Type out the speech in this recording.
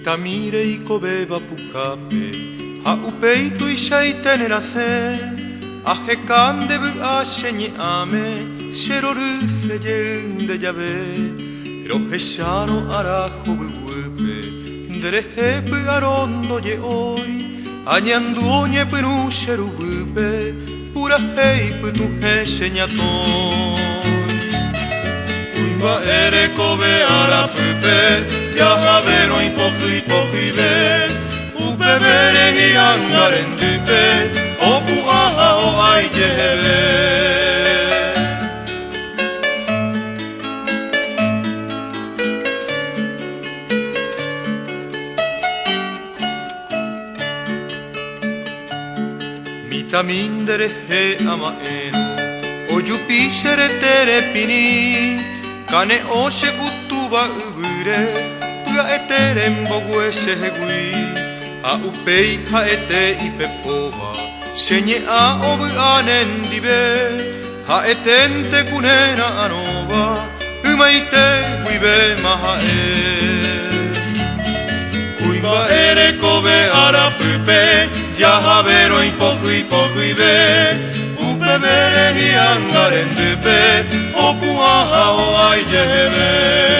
Mitamire y cobeba pucape, a upeito y shaitenelase, a hekande bu a shenye ame, sheroru se yende yabe, roheshano arajo bu wupe, derehe bu arondo ye hoy, añandu nye penu sheru wupe, pura hei pu tu he shenyaton. Uimba ere kobe ara pupe, Yahavero in pochi pochi ve, upe vere hi angaren dupe, opu aha o ai jeheve. Mitamindere he ama eno, ojupi shere tere pini, kane o shekutuba ubure, Eterem bogue shehegui, a upei ha ete ipepova, shenye a obu anendibe, ha etente kunena anova, umaite guibe maha Uimba ere kobe ara pupe, yahavero in pohui be, upe vere hi angaren dupe, opu aha o ai jehebe.